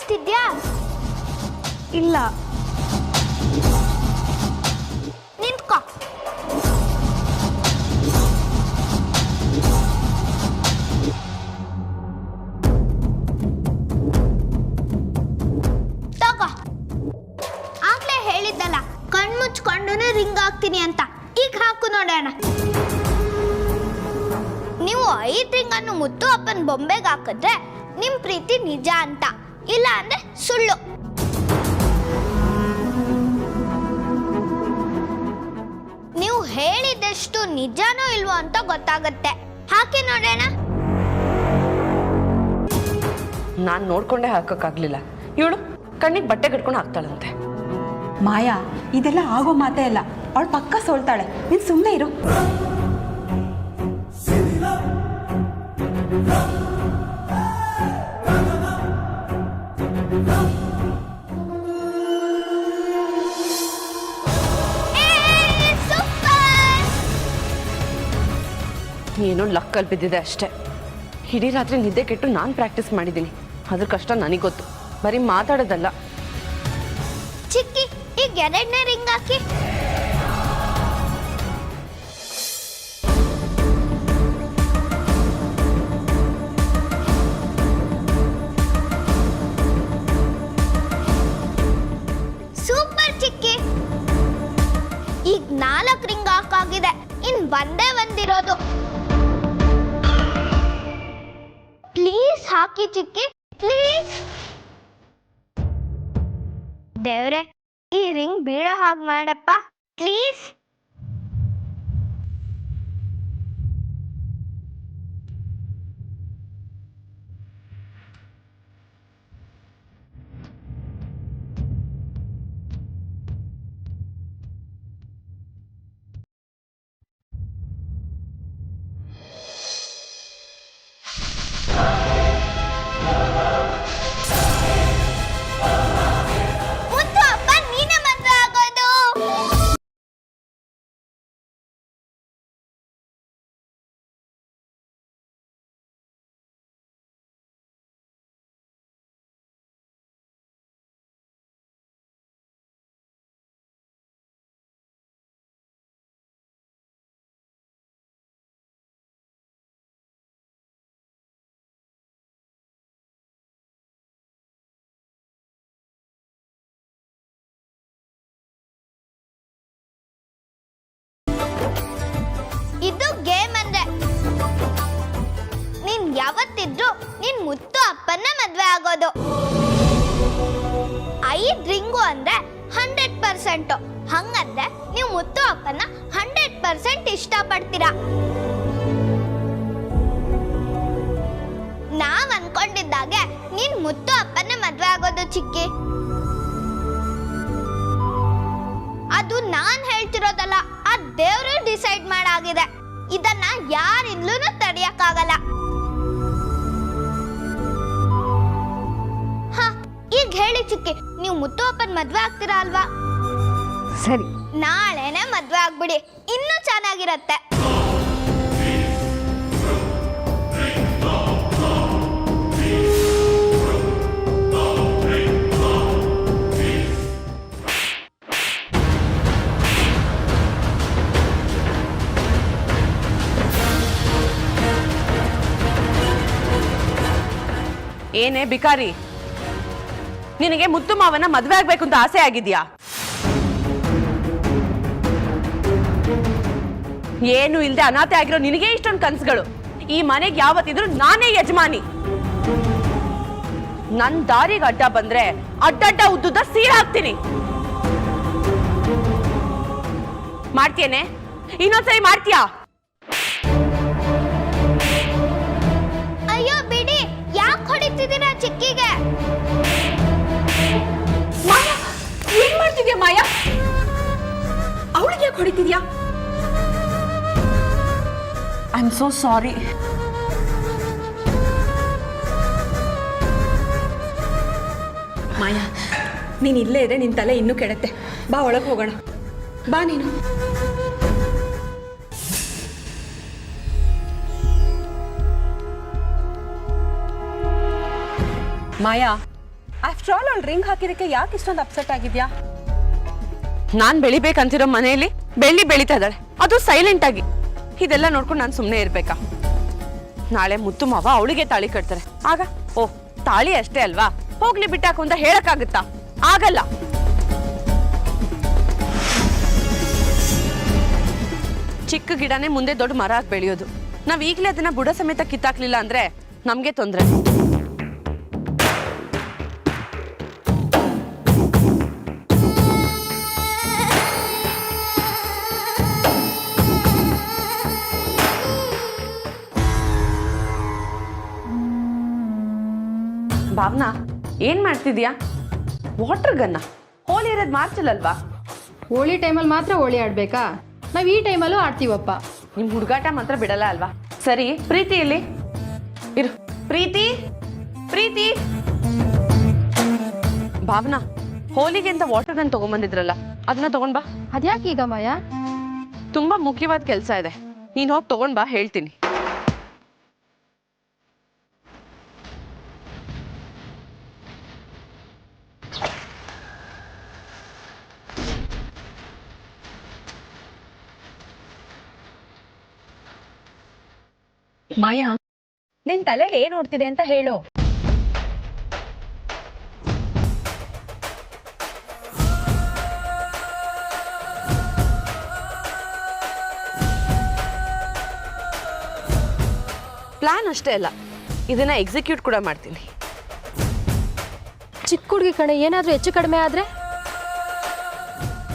ಕೇಳಿಸ್ತಿದ್ಯಾ? ಇಲ್ಲ. ನಿಂತ್ಕೋ. ತಗೋ. ಆಗ್ಲೇ ಹೇಳಿದ್ದಲ್ಲ ಕಣ್ಮುಚ್ಕೊಂಡು ರಿಂಗ್ ಹಾಕ್ತೀನಿ ಅಂತ. ಈಗ ಹಾಕು ನೋಡೋಣ. ನೀವು 5 ರಿಂಗನ್ನು ಮುತ್ತು ಅಪ್ಪನ ಬೊಂಬೆಗೆ ಹಾಕಿದ್ರೆ ನಿಮ್ ಪ್ರೀತಿ ನಿಜ ಅಂತ, ಇಲ್ಲ ಅಂದ್ರೆ ಸುಳ್ಳು. ನೀವು ಹೇಳಿದಷ್ಟು ನಿಜನೋ ಇಲ್ವೋ ಅಂತ ಗೊತ್ತಾಗತ್ತೆ. ಹಾಕಿ ನೋಡೋಣ. ನಾನು ನೋಡ್ಕೊಂಡೇ ಹಾಕೋಕ್ಕಾಗ್ಲಿಲ್ಲ. ಇವಳು ಕಣ್ಣಿಗೆ ಬಟ್ಟೆ ಕಟ್ಕೊಂಡು ಹಾಕ್ತಾಳಂತೆ. ಮಾಯಾ, ಇದೆಲ್ಲ ಆಗೋ ಮಾತೇ ಇಲ್ಲ. ಅವಳು ಪಕ್ಕ ಸೋಲ್ತಾಳೆ. ನೀನು ಸುಮ್ಮನೆ ಇರು. ಏನೋ ಲಕ್ಕಲ್ಲಿ ಬಿದ್ದಿದೆ ಅಷ್ಟೇ. ಇಡೀ ರಾತ್ರಿ ನಿದ್ದೆ ಕೆಟ್ಟು ನಾನು ಪ್ರಾಕ್ಟೀಸ್ ಮಾಡಿದ್ದೀನಿ. ಅದ್ರ ಕಷ್ಟ ನನಗೆ ಗೊತ್ತು, ಬರೀ ಮಾತಾಡೋದಲ್ಲ. ಚಿಕ್ಕಿ, ಈಗ 2ನೇ ರಿಂಗ್ ಹಾಕಿ. ಸೂಪರ್ ಚಿಕ್ಕಿ. ಈಗ 4 ರಿಂಗ್ ಹಾಕಾಗಿದೆ. ಇನ್ ಒಂದೇ ಒಂದಿರೋದು. Please hockey chikki, please. ದೇವ್ರೆ, ಈ ರಿಂಗ್ ಬೀಳೋ ಹಾಗೆ ಮಾಡಪ್ಪ, ಪ್ಲೀಸ್. ಮುತ್ತು ಅಪ್ಪ, ನೀನೇ ಮದ್ವೆ ಆಗೋದು. ಇದು ಗೇಮ್ ಅಂದ್ರೆ. ನೀನ್ ಯಾವತ್ತಿದ್ರು ನೀನ್ ಮುತ್ತು ಅಪ್ಪನ ಮದ್ವೆ ಆಗೋದು. 5 ರಿಂಗು ಅಂದ್ರೆ 100%. ಹಂಗಂದ್ರೆ ನೀವು ಮುತ್ತು ಅಪ್ಪನ 100% ಇಷ್ಟಪಡ್ತೀರಾ. ನಾವ್ ಅನ್ಕೊಂಡಿದ್ದಾಗೆ ನೀನ್ ಮುತ್ತು ಅಪ್ಪನ ಮದ್ವೆ ಆಗೋದು ಚಿಕ್ಕಿ. ಅದು ನಾನ್ ಹೇಳ್ತಿರೋದಲ್ಲ, ಆ ದೇವ್ರು ಡಿಸೈಡ್ ಮಾಡಾಗಿದೆ. ಇದನ್ನ ಯಾರಿಂದಲೂ ತಡೆಯಕ್ಕಾಗಲ್ಲ. ಹ, ಈಗ ಹೇಳಿ ಚಿಕ್ಕಿ, ನೀವು ಮುತ್ತು ಅಪ್ಪನ ಮದ್ವೆ ಆಗ್ತೀರಾ ಅಲ್ವಾ? ಸರಿ, ನಾಳೆನೆ ಮದ್ವೆ ಆಗ್ಬಿಡಿ, ಇನ್ನೂ ಚೆನ್ನಾಗಿರತ್ತೆ. ಏನೇ ಬಿಕಾರಿ, ನಿನಗೆ ಮುತ್ತು ಮಾವನ ಮದ್ವೆ ಆಗ್ಬೇಕು ಅಂತ ಆಸೆ ಆಗಿದ್ಯಾ? ಏನು ಇಲ್ದೆ ಅನಾಥೆ ಆಗಿರೋ ನಿನಗೆ ಇಷ್ಟೊಂದು ಕನ್ಸುಗಳು. ಈ ಮನೆಗೆ ಯಾವತ್ತಿದ್ರು ನಾನೇ ಯಜಮಾನಿ. ನನ್ ದಾರಿಗೆ ಅಡ್ಡ ಬಂದ್ರೆ ಅಡ್ಡಡ್ಡ ಉದ್ದುದ್ದ ಸೀರೆ ಹಾಕ್ತೀನಿ. ಮಾಡ್ತೇನೆ, ಇನ್ನೊಂದ್ಸರಿ ಮಾಡ್ತೀಯಾ? ಅಯ್ಯೋ ಬಿಡಿ, ಯಾಕೆ ಹೊಡಿತಿದ್ದೀರಾ ಚಿಕ್ಕಿಗೆ? ಮಾಯಾ, ಏನ್ ಮಾಡ್ತಿದ್ಯಾ ಮಾಯಾ? ಅವಳಿಗೆ ಯಾಕೆ ಹೊಡಿತಿದ್ಯಾ? I am so sorry. Maya, ನೀನು ಇಲ್ಲೇ ಇದ್ರೆ ನಿನ್ನ ತಲೆ ಇನ್ನೂ ಕೆಡುತ್ತೆ. ಬಾ, ಒಳಗೆ ಹೋಗೋಣ. ಬಾ ನೀನು. ಮಾಯಾ, ಆಫ್ಟರ್ ಆಲ್ ಅವಳು ರಿಂಗ್ ಹಾಕಿದಕ್ಕೆ ಯಾಕೆ ಇಷ್ಟೊಂದು ಅಪ್ಸೆಟ್ ಆಗಿದ್ಯಾ? ನಾನ್ ಬೆಳಿಬೇಕಂತಿರೋ ಮನೆಯಲ್ಲಿ ಬೆಳೀತಾ ಇದ್ದಾಳೆ, ಅದು ಸೈಲೆಂಟ್ ಆಗಿ. ಇದೆಲ್ಲ ನೋಡ್ಕೊಂಡು ನಾನು ಸುಮ್ಮನೆ ಇರ್ಬೇಕಾ? ನಾಳೆ ಮುತ್ತು ಮಾವ ಅವಳಿಗೆ ತಾಳಿ ಕಟ್ತಾರೆ, ಆಗ ಓ ತಾಳಿ ಅಷ್ಟೇ ಅಲ್ವಾ, ಹೋಗ್ಲಿ ಬಿಟ್ಟಾಕು ಅಂತ ಹೇಳಕ್ಕಾಗುತ್ತಾ? ಆಗಲ್ಲ. ಚಿಕ್ಕ ಗಿಡನೇ ಮುಂದೆ ದೊಡ್ಡ ಮರ ಆಗಿ ಬೆಳೆಯೋದು. ನಾವ್ ಈಗಲೇ ಅದನ್ನ ಬುಡ ಸಮೇತ ಕಿತ್ತಾಕ್ಲಿಲ್ಲ ಅಂದ್ರೆ ನಮ್ಗೆ ತೊಂದ್ರೆ. ಭಾವನಾ, ಏನ್ ಮಾಡ್ತಿದ್ಯಾ? ವಾಟರ್ ಗನ್ನ? ಹೋಲಿ ಇರೋದು ಮಾರ್ಚಲ್ಲಲ್ವಾ? ಹೋಳಿ ಟೈಮಲ್ಲಿ ಮಾತ್ರ ಹೋಳಿ ಆಡ್ಬೇಕಾ? ನಾವು ಈ ಟೈಮಲ್ಲೂ ಆಡ್ತೀವಪ್ಪ. ನಿಮ್ ಹುಡುಗಾಟ ಮಾತ್ರ ಬಿಡಲ್ಲ ಅಲ್ವಾ? ಸರಿ, ಪ್ರೀತಿ ಇಲ್ಲಿ ಇರು. ಪ್ರೀತಿ, ಪ್ರೀತಿ. ಭಾವನಾ, ಹೋಲಿಗೆ ಅಂತ ವಾಟರ್ ಗನ್ ತಗೊಂಡ್ಬಂದಿದ್ರಲ್ಲ, ಅದನ್ನ ತಗೊಂಡ್ ಬಾ. ಅದ್ಯಾಕೆ ಈಗ ಮಾಯಾ? ತುಂಬಾ ಮುಖ್ಯವಾದ ಕೆಲಸ ಇದೆ, ನೀನ್ ಹೋಗಿ ತಗೊಂಡ್ ಬಾ, ಹೇಳ್ತೀನಿ. ಮಾಯಾ, ನಿನ್ ತಲೆಯಲ್ಲಿ ಏನ್ ಓಡ್ತಿದೆ ಅಂತ ಹೇಳು. ಪ್ಲಾನ್ ಅಷ್ಟೇ ಅಲ್ಲ, ಇದನ್ನ ಎಕ್ಸಿಕ್ಯೂಟ್ ಕೂಡ ಮಾಡ್ತೀನಿ. ಚಿಕ್ಕ ಹುಡುಗಿ ಕಣೆ, ಏನಾದ್ರೂ ಹೆಚ್ಚು ಕಡಿಮೆ ಆದ್ರೆ?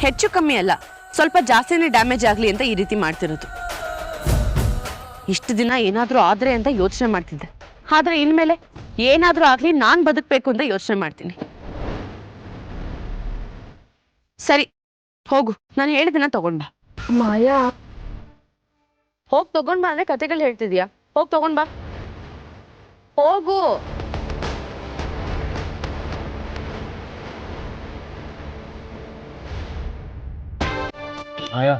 ಹೆಚ್ಚು ಕಮ್ಮಿ ಅಲ್ಲ, ಸ್ವಲ್ಪ ಜಾಸ್ತಿನೇ ಡ್ಯಾಮೇಜ್ ಆಗ್ಲಿ ಅಂತ ಈ ರೀತಿ ಮಾಡ್ತಿರೋದು. ಇಷ್ಟು ದಿನ ಏನಾದ್ರೂ ಆದ್ರೆ ಅಂತ ಯೋಚನೆ ಮಾಡ್ತಿದ್ದೆ, ಆದ್ರೆ ಇನ್ಮೇಲೆ ಏನಾದ್ರೂ ಆಗ್ಲಿ ನಾನ್ ಬದುಕ್ಬೇಕು ಅಂತ ಯೋಚನೆ ಮಾಡ್ತೀನಿ. ಸರಿ, ಹೋಗು, ನಾನು ಹೇಳಿದನ್ನ ತಗೊಂಡ್ ಬಾ. ಮಾಯಾ, ಹೋಗ್ ತಗೊಂಡ್ ಬಾ ಅಂದ್ರೆ ಕತೆಗಳು ಹೇಳ್ತಿದ್ಯಾ? ಹೋಗ್ ತಗೊಂಡ್ ಬಾ, ಹೋಗು. ಆಯಾ,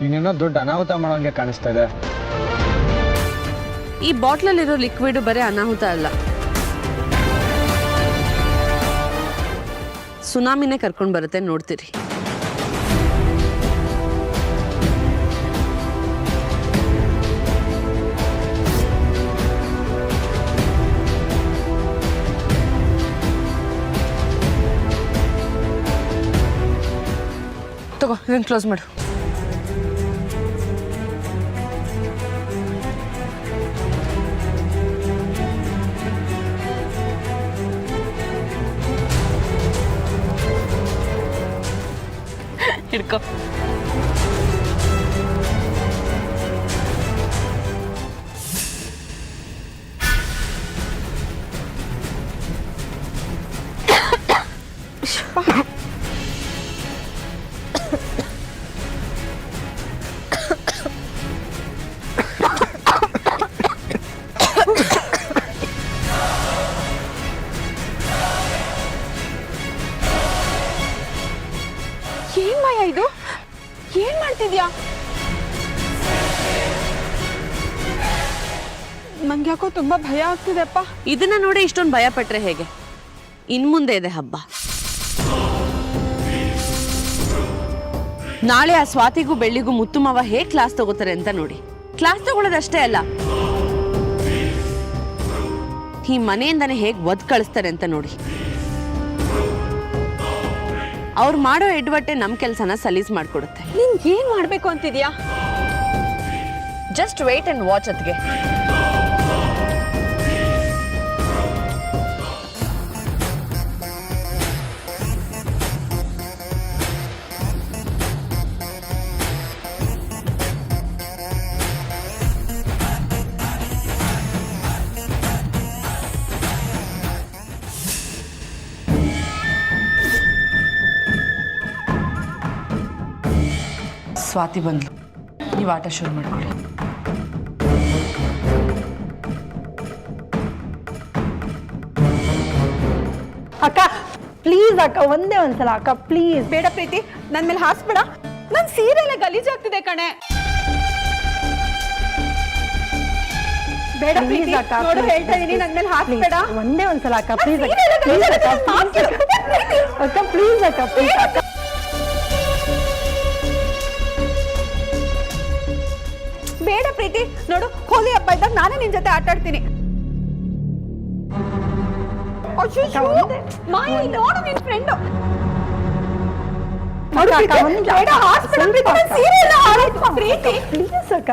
ನೀನೇನೋ ದೊಡ್ಡ ಅನಾಹುತ ಮಾಡೋಂಗೆ ಕಾಣಿಸ್ತಾ ಇದೆ. ಈ ಬಾಟ್ಲಲ್ಲಿರೋ ಲಿಕ್ವಿಡ್ ಬರೀ ಅನಾಹುತ ಅಲ್ಲ, ಸುನಾಮಿನೇ ಕರ್ಕೊಂಡ್ ಬರುತ್ತೆ, ನೋಡ್ತೀರಿ. ತಗೋ, ಇದನ್ನ ಕ್ಲೋಸ್ ಮಾಡು. ಹಿಡ್ಕೋ. ಏನ್ ಮಾಯಾ ಇದು? ಏನ್ ಮಾಡ್ತಿದ್ಯಾ? ನಂಗೆ ಯಾಕೋ ತುಂಬಾ ಭಯ ಆಗ್ತಿದೆಪ್ಪ. ಇದನ್ನ ನೋಡಿ ಇಷ್ಟೊಂದು ಭಯ ಪಟ್ರೆ ಹೇಗೆ? ಇನ್ಮುಂದೆ ಇದೆ ಹಬ್ಬ. ನಾಳೆ ಆ ಸ್ವಾತಿಗೂ ಬೆಳ್ಳಿಗೂ ಮುತ್ತು ಮಾವ ಹೇಗ್ ಕ್ಲಾಸ್ ತಗೋತಾರೆ ಅಂತ ನೋಡಿ. ಕ್ಲಾಸ್ ತಗೊಳ್ಳೋದಷ್ಟೇ ಅಲ್ಲ, ಈ ಮನೆಯಿಂದಾನೆ ಹೇಗ್ ಒದ್ ಕಳಿಸ್ತಾರೆ ಅಂತ ನೋಡಿ. ಅವ್ರು ಮಾಡೋ ಎಡ್ವಟ್ಟೆ ನಮ್ ಕೆಲ್ಸನ ಸಲೀಸ್ ಮಾಡ್ಕೊಡುತ್ತೆ. ನೀನ್ ಏನ್ ಮಾಡ್ಬೇಕು ಅಂತಿದ್ಯಾ? ಜಸ್ಟ್ ವೇಟ್ ಅಂಡ್ ವಾಚ್ ಅತ್ಗೆ. ಸ್ವಾತಿ ಬಂದ್ಲು, ನೀವು ಆಟ ಶುರು ಮಾಡ್ಕೊಳ್ಳಿ. ಅಕ್ಕ ಪ್ಲೀಸ್ ಅಕ್ಕ, ಒಂದೇ ಒಂದ್ಸಲ ಅಕ್ಕ ಪ್ಲೀಸ್. ಬೇಡ ಪ್ರೀತಿ, ನನ್ ಮೇಲೆ ಹಾಸ್ಬೇಡ. ನನ್ ಸೀರೆ ಎಲ್ಲ ಗಲೀಜಾಗ್ತಿದೆ ಕಣೆ. ಬೇಡ Please ಪ್ರೀತಿ, ಅಕ್ಕ, ನೋಡು please, ಹೇಳ್ತಾ ಇದೀನಿ, ನನ್ ಮೇಲೆ ಹಾಕ್ಬೇಡ. ಒಂದೇ ಒಂದ್ಸಲ ಅಕ್ಕ ಪ್ಲೀಸ್ ಅಕ್ಕ ಸೀರೆ ಇಲ್ಲ, ಪ್ಲೀಸ್ ಅಕ್ಕ ಮಾತು ಪ್ಲೀಸ್ ಅಕ್ಕ ಪ್ಲೀಸ್ ಅಕ್ಕ ಪ್ಲೀಸ್ ಅಕ್ಕ ಬೇಡ ಪ್ರೀತಿ, ನೋಡು ಹೋಲಿ ಹಬ್ಬ ಇದ್ದಾಗ ನಾನೇ ನಿನ್ ಜೊತೆ ಆಟ ಆಡ್ತೀನಿ. ಮಾಯಿ, ನೋಡು ನಿನ್ ಫ್ರೆಂಡ್. ಬೇಡ, ಹಾಸ್ಪಿಟಲ್ ಸೀರೆ ಇಲ್ಲ, ಪ್ರೀತಿ ಪ್ಲೀಸ್ ಅಕ್ಕ.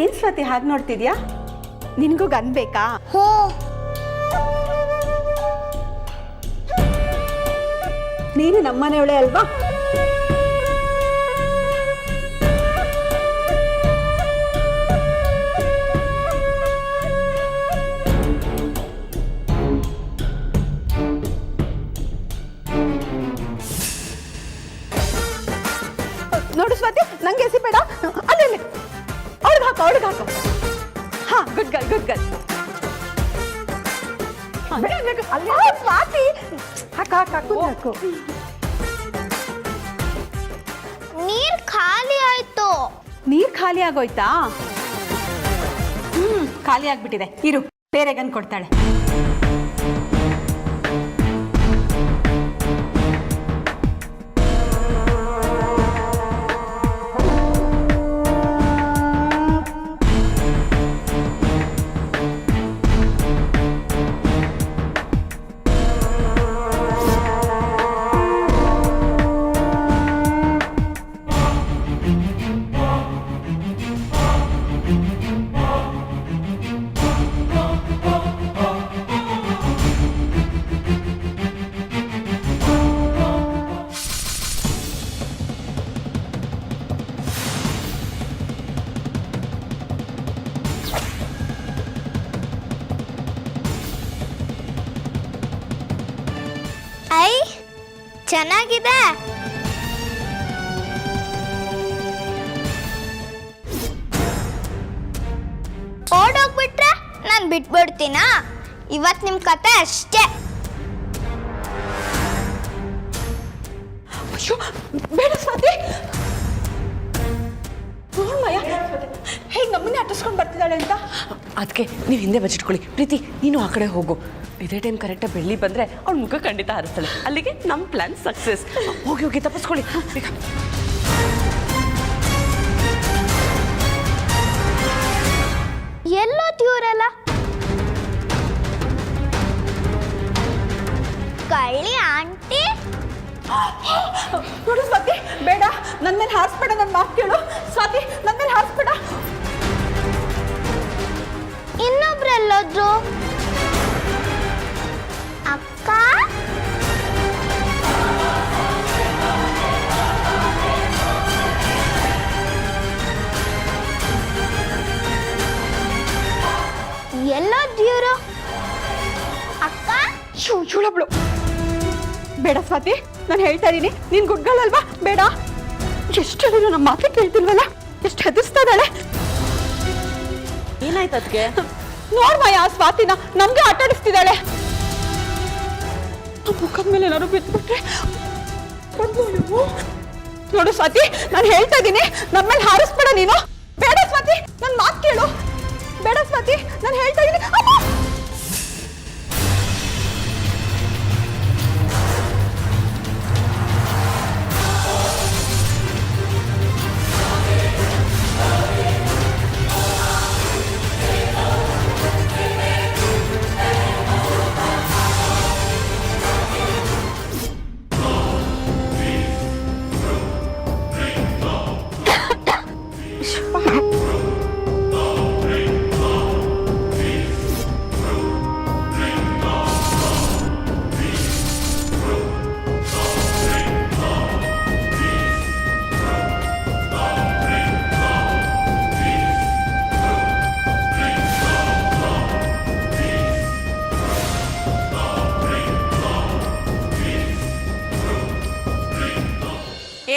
ಏನ್ ಸ್ವಾತಿ ಹಾಗೆ ನೋಡ್ತಿದ್ಯಾ? ನಿನ್ಗೂ ಗನ್ ಬೇಕಾ? ಹ್ಞೂ. ನೀನು ನಮ್ಮನೆಯವಳೆ ಅಲ್ವಾ? ನೋಡು ಸ್ವಾತಿ, ನಂಗೆ ಎಸಿಬೇಡ. ಅಲ್ಲಿ ಅವ್ಳಿಗೆ ಹಾಕು. ಹಾ, good girl, good girl. Swati, ಹಾಕು ನೀರ್ ಖಾಲಿ ಆಯ್ತು. ನೀರ್ ಖಾಲಿ ಆಗೋಯ್ತಾ? ಖಾಲಿ ಆಗ್ಬಿಟ್ಟಿದೆ. ಇರು, ಬೇರೆ ಗನ್ ಕೊಡ್ತಾಳೆ. ಐ ಚೆನ್ನಾಗಿದೆ. ಓಡೋಗ್ಬಿಟ್ರೆ ನಾನು ಬಿಟ್ಬಿಡ್ತೀನಾ? ಇವತ್ತು ನಿಮ್ಮ ಕತೆ ಅಷ್ಟೇ. ಅಯ್ಯೋ, ಬೇಡ ಸ್ವಾತಿ. ನೋಡ್ಮಯ್ಯ, ಹೇಗೆ ನಮ್ಮನ್ನೇ ಅಟ್ಟಿಸ್ಕೊಂಡು ಬರ್ತಿದ್ದಾಳೆ ಅಂತ. ಅದಕ್ಕೆ ನೀವು ಹಿಂದೆ ಬಚ್ಚಿಟ್ಕೊಳ್ಳಿ. ಪ್ರೀತಿ, ನೀನು ಆ ಕಡೆ ಹೋಗು. ಇದೇ ಟೈಮ್ ಕರೆಕ್ಟಾಗಿ ಬೆಳ್ಳಿ ಬಂದರೆ ಅವ್ಳ ಮುಖ ಖಂಡಿತ ಹಾರಿಸ್ತಾಳೆ. ಅಲ್ಲಿಗೆ ನಮ್ಮ ಪ್ಲಾನ್ ಸಕ್ಸಸ್. ಹೋಗಿ ತಪ್ಪಿಸ್ಕೊಳ್ಳಿ ಬೇಗ. ಎಲ್ಲೋದ್ಯೂರಲ್ಲ ಕಳ್ಳಿ ಆಂಟಿ. ನೋಡು ಸ್ವಾತಿ, ಬೇಡ, ನನ್ನ ಮೇಲೆ ಹಾರಿಸ್ಬೇಡ. ನನ್ನ ಮಾತು ಕೇಳು ಸ್ವಾತಿ, ನನ್ನ ಮೇಲೆ ಹಾರಿಸ್ಬೇಡ. ಇನ್ನೊಬ್ರೆಲ್ಲೋದ್ರು? ಅಕ್ಕ, ಎಲ್ಲೋದ್ಯೂರು? ಅಕ್ಕ, ಚೂಳಬ್ಳು. ಬೇಡ ಸ್ವಾತಿ, ನಾನು ಹೇಳ್ತಾ ಇದ್ದೀನಿ, ನೀನ್ ಗುಡ್ಗಳಲ್ವಾ? ಬೇಡ. ಎಷ್ಟು ಹೇಳಿದ್ರು ನಮ್ಮ ಮಾತೇ ಕೇಳ್ತಿಲ್ವಲ್ಲ, ಎಷ್ಟು ಹೆದರ್ಸ್ತಾ ಇದ್ದಾಳೆ. ಏನಾಯ್ತು ಅದಕ್ಕೆ? ನೋಡ್ಮಯ್ಯ, ಆ ಸ್ವಾತಿನ ನಮ್ಗೆ ಆಟ ಆಡಿಸ್ತಿದ್ದಾಳೆ. ಮುಖದ ಮೇಲೆ ಏನಾದ್ರು ಬಿದ್ದುಬಿಟ್ರೆ ನೋಡು ಸ್ವಾತಿ, ನಾನು ಹೇಳ್ತಾ ಇದ್ದೀನಿ, ನಮ್ಮ ಮೇಲೆ ಹಾರಿಸ್ಬೇಡ ನೀನು. ಬೇಡ ಸ್ವಾತಿ, ನನ್ನ ಮಾತು ಕೇಳು. ಬೇಡ ಸ್ವಾತಿ, ನಾನು ಹೇಳ್ತಾ ಇದ್ದೀನಿ.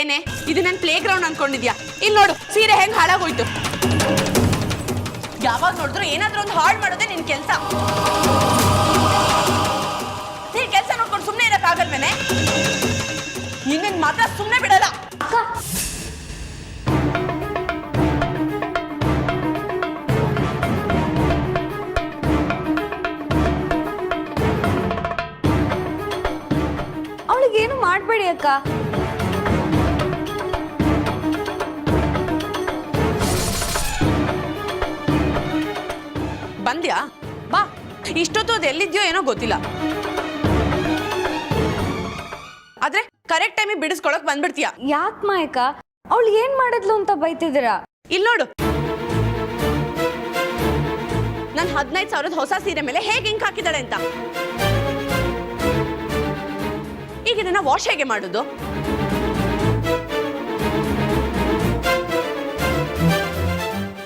ಏನೇ ಇದು ನನ್ನ ಪ್ಲೇ ಗ್ರೌಂಡ್ ಅನ್ಕೊಂಡಿದ್ಯಾ? ಇಲ್ಲಿ ನೋಡು ಸೀರೆ ಹೆಂಗ್ ಹಾಳಾಗೋಯ್ತು. ಯಾವಾಗ ನೋಡಿದ್ರು ಏನಾದ್ರೂ ಒಂದು ಹಾಳು ಮಾಡೋದೇ ನಿನ್ ಕೆಲಸ. ನೀನ್ ಕೆಲಸ ನೋಡ್ಕೊಂಡು ಸುಮ್ಮನೆ ಇರಕ್ಕಾಗಲ್ವೇನೆ? ನಿನ್ನ ಮಾತ್ರ ಸುಮ್ಮನೆ ಬಿಡಲ್ಲ. ಅಕ್ಕ ಮಾಡಬೇಡಿ ಅಕ್ಕ. ಬಂದ್ಯಾ? ಬಾ. ಇಷ್ಟೊತ್ತು ಅದು ಎಲ್ಲಿದ್ಯೋ ಏನೋ ಗೊತ್ತಿಲ್ಲ. ಆದ್ರೆ ಕರೆಕ್ಟ್ ಟೈಮಿಗೆ ಬಿಡಿಸ್ಕೊಳಕ್ ಬಂದ್ಬಿಡ್ತೀಯ. ಯಾಕೆ ಮಾಯಕ್ಕ? ಅವಳು ಏನ್ ಮಾಡಿದ್ಲು ಅಂತ ಬೈತಿದ್ದೀರಾ? ಇಲ್ಲಿ ನೋಡು, ನನ್ 15,000 ಹೊಸ ಸೀರೆ ಮೇಲೆ ಹೇಗೆ ಇಂಕ್ ಹಾಕಿದಾಳೆ ಅಂತ. ಈಗ ಇದನ್ನ ವಾಶ್ ಹೇಗೆ ಮಾಡುದು?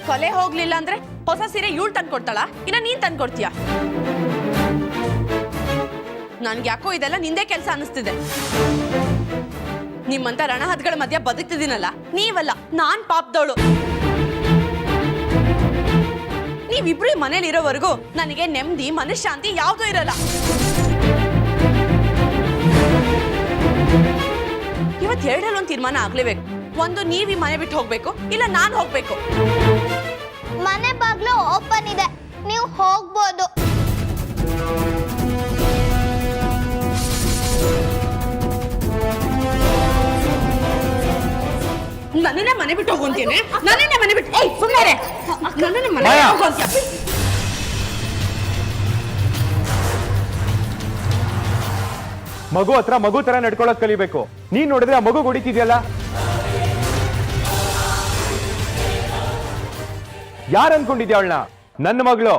ಕೊಲೆ ಹೋಗ್ಲಿಲ್ಲ ಅಂದ್ರೆ ಹೊಸ ಸೀರೆ ಇವಳು ತಂದ್ಕೊಡ್ತಾಳ, ಇನ್ನ ನೀನ್ ತಂದ್ಕೊಡ್ತೀಯ? ನನ್ಗೆ ಯಾಕೋ ಇದೆಲ್ಲ ನಿಂದೇ ಕೆಲಸ ಅನಿಸ್ತಿದೆ. ನಿಮ್ಮಂತ ರಣಹದ್ಗಳ ಮಧ್ಯ ಬದುಕ್ತಿದ್ದೀನಲ್ಲ, ನೀವಲ್ಲ ನಾನ್ ಪಾಪದವಳು. ನೀವಿಬ್ರು ಮನೇಲಿ ಇರೋವರೆಗೂ ನನಗೆ ನೆಮ್ಮದಿ ಮನಃಶಾಂತಿ ಯಾವ್ದೂ ಇರಲ್ಲ. ಇವತ್ತು ಎರಡರಲ್ಲಿ ಒಂದು ತೀರ್ಮಾನ ಆಗ್ಲೇಬೇಕು. ಒಂದು ನೀವ್ ಈ ಮನೆ ಬಿಟ್ಟು ಹೋಗ್ಬೇಕು, ಇಲ್ಲ ನಾನ್ ಹೋಗ್ಬೇಕು. ಮನೆ ಬಾಗ್ಲು ಓಪನ್ ಇದೆ, ನೀವು ಹೋಗ್ಬೋದು. ನನ್ನನ್ನೇ ಮನೆ ಬಿಟ್ಟು ಹೋಗ್ತೀನಿ. ನನ್ನನ್ನೇ ಮನೆ ಬಿಟ್ಟು ಸುಮ್ಮನೆ ನನ್ನನ್ನೇ ಮನೆ ಹೋಗ್ತೀಯ. ಮಗು ಹತ್ರ ಮಗು ತರ ನಡ್ಕೊಳ್ಳೋದ್ ಕಲಿಬೇಕು. ನೀನ್ ನೋಡಿದ್ರೆ ಆ ಮಗು ಹೊಡಿತಿದ್ಯಲ್ಲ, ಯಾರು ಅನ್ಕೊಂಡಿದ್ಯಾ ಅವಳನ್ನ? ನನ್ನ ಮಗಳು.